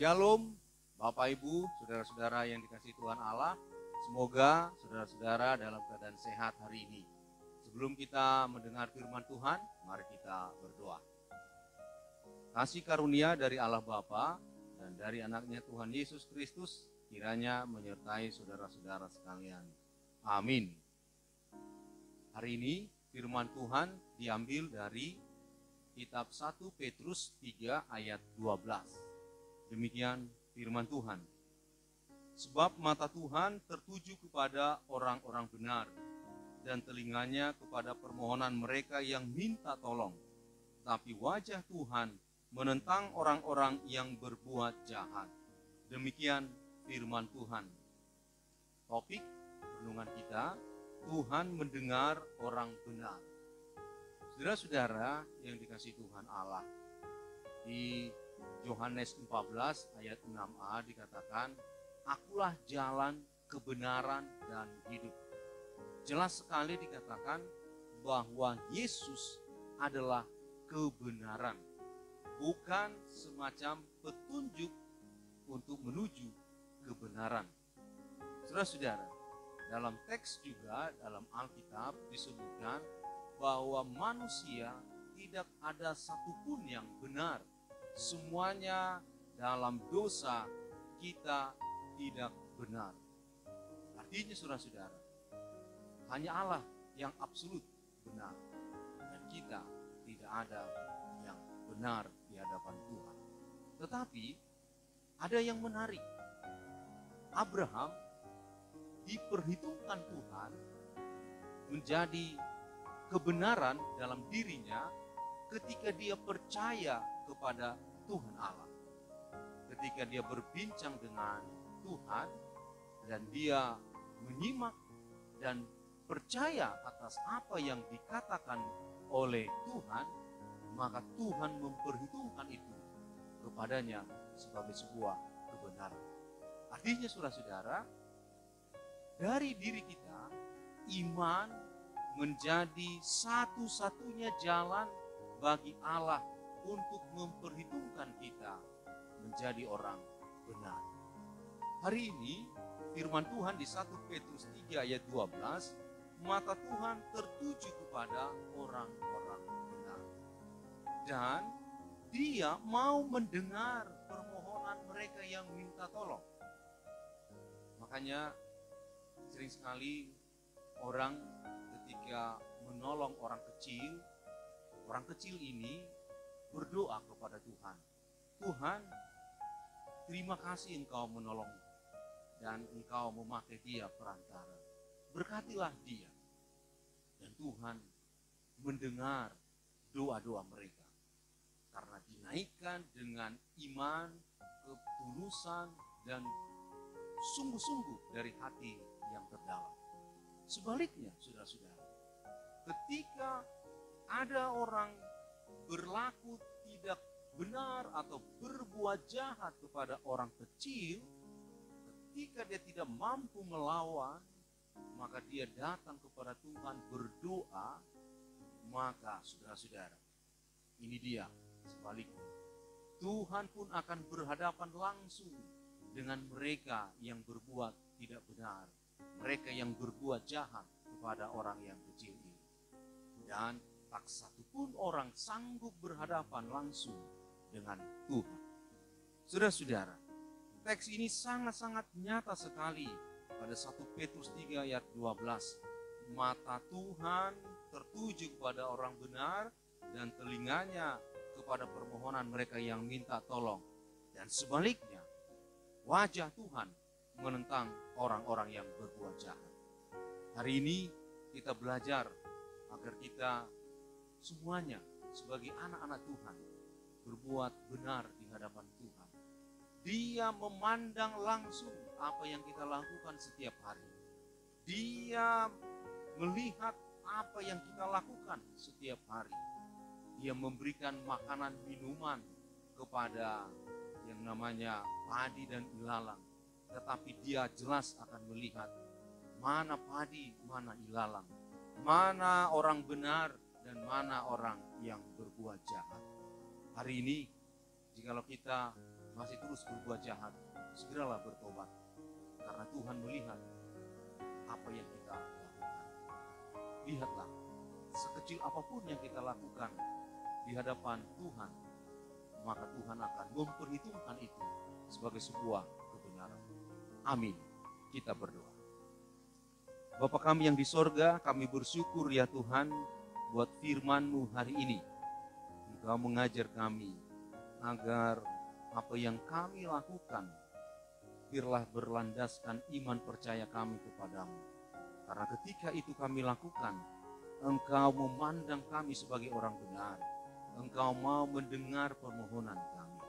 Shalom, Bapak Ibu, saudara-saudara yang dikasihi Tuhan Allah. Semoga saudara-saudara dalam keadaan sehat hari ini. Sebelum kita mendengar firman Tuhan, mari kita berdoa. Kasih karunia dari Allah Bapa dan dari anaknya Tuhan Yesus Kristus kiranya menyertai saudara-saudara sekalian. Amin. Hari ini firman Tuhan diambil dari kitab 1 Petrus 3 ayat 12. Demikian firman Tuhan. Sebab mata Tuhan tertuju kepada orang-orang benar dan telinganya kepada permohonan mereka yang minta tolong. Tapi wajah Tuhan menentang orang-orang yang berbuat jahat. Demikian firman Tuhan. Topik renungan kita, Tuhan mendengar orang benar. Saudara-saudara yang dikasihi Tuhan Allah, di Yohanes 14 ayat 6a dikatakan, Akulah jalan, kebenaran, dan hidup. Jelas sekali dikatakan bahwa Yesus adalah kebenaran, bukan semacam petunjuk untuk menuju kebenaran. Saudara-saudara, dalam teks juga dalam Alkitab disebutkan bahwa manusia tidak ada satupun yang benar. Semuanya dalam dosa kita tidak benar. Artinya saudara-saudara, hanya Allah yang absolut benar. Dan kita tidak ada yang benar di hadapan Tuhan. Tetapi ada yang menarik. Abraham diperhitungkan Tuhan menjadi kebenaran dalam dirinya ketika dia percaya kepada Tuhan Allah. Ketika dia berbincang dengan Tuhan dan dia menyimak dan percaya atas apa yang dikatakan oleh Tuhan, maka Tuhan memperhitungkan itu kepadanya sebagai sebuah kebenaran. Artinya saudara-saudara, dari diri kita, iman menjadi satu-satunya jalan bagi Allah untuk memperhitungkan kita menjadi orang benar. Hari ini firman Tuhan di 1 Petrus 3 ayat 12, mata Tuhan tertuju kepada orang-orang benar. Dan dia mau mendengar permohonan mereka yang minta tolong. Makanya sering sekali orang ketika menolong orang kecil ini berdoa kepada Tuhan. Tuhan, terima kasih Engkau menolong dan Engkau memakai dia perantara. Berkatilah dia. Dan Tuhan mendengar doa-doa mereka. Karena dinaikkan dengan iman, ketulusan, dan sungguh-sungguh dari hati yang terdalam. Sebaliknya, saudara-saudara, ketika ada orang berlaku tidak benar atau berbuat jahat kepada orang kecil, ketika dia tidak mampu melawan, maka dia datang kepada Tuhan berdoa, maka saudara-saudara, ini dia sebaliknya. Tuhan pun akan berhadapan langsung dengan mereka yang berbuat tidak benar, mereka yang berbuat jahat kepada orang yang kecil ini. Dan tak satupun orang sanggup berhadapan langsung dengan Tuhan. Saudara-saudara, teks ini sangat-sangat nyata sekali pada 1 Petrus 3 ayat 12. Mata Tuhan tertuju kepada orang benar dan telinganya kepada permohonan mereka yang minta tolong. Dan sebaliknya, wajah Tuhan menentang orang-orang yang berbuat jahat. Hari ini kita belajar agar kita semuanya sebagai anak-anak Tuhan berbuat benar di hadapan Tuhan. Dia memandang langsung apa yang kita lakukan setiap hari. Dia melihat apa yang kita lakukan setiap hari. Dia memberikan makanan minuman kepada yang namanya padi dan ilalang. Tetapi dia jelas akan melihat mana padi, mana ilalang, mana orang benar dan mana orang yang berbuat jahat. Hari ini, jikalau kita masih terus berbuat jahat, segeralah bertobat. Karena Tuhan melihat apa yang kita lakukan. Lihatlah, sekecil apapun yang kita lakukan di hadapan Tuhan, maka Tuhan akan memperhitungkan itu sebagai sebuah kebenaran. Amin. Kita berdoa. Bapa kami yang di sorga, kami bersyukur ya Tuhan buat firman-Mu hari ini. Engkau mengajar kami agar apa yang kami lakukan biarlah berlandaskan iman percaya kami kepadamu. Karena ketika itu kami lakukan, Engkau memandang kami sebagai orang benar. Engkau mau mendengar permohonan kami.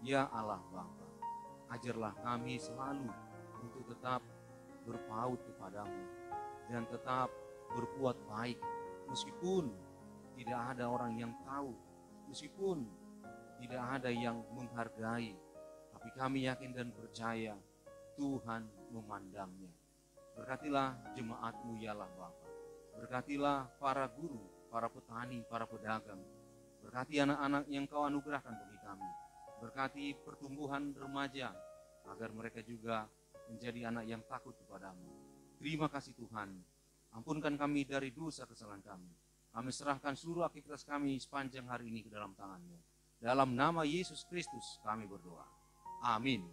Ya Allah Bapa, ajarlah kami selalu untuk tetap berpaut kepadamu dan tetap berbuat baik meskipun tidak ada orang yang tahu, meskipun tidak ada yang menghargai, tapi kami yakin dan percaya Tuhan memandangnya. Berkatilah jemaat-Mu ya Allah Bapa. Berkatilah para guru, para petani, para pedagang. Berkati anak-anak yang Kau anugerahkan bagi kami. Berkati pertumbuhan remaja agar mereka juga menjadi anak yang takut kepadamu. Terima kasih Tuhan. Ampunkan kami dari dosa kesalahan kami. Kami serahkan seluruh aktivitas kami sepanjang hari ini ke dalam tangan-Mu. Dalam nama Yesus Kristus kami berdoa. Amin.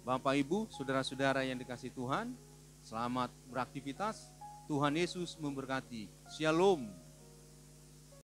Bapak, Ibu, saudara-saudara yang dikasihi Tuhan, selamat beraktivitas. Tuhan Yesus memberkati. Shalom.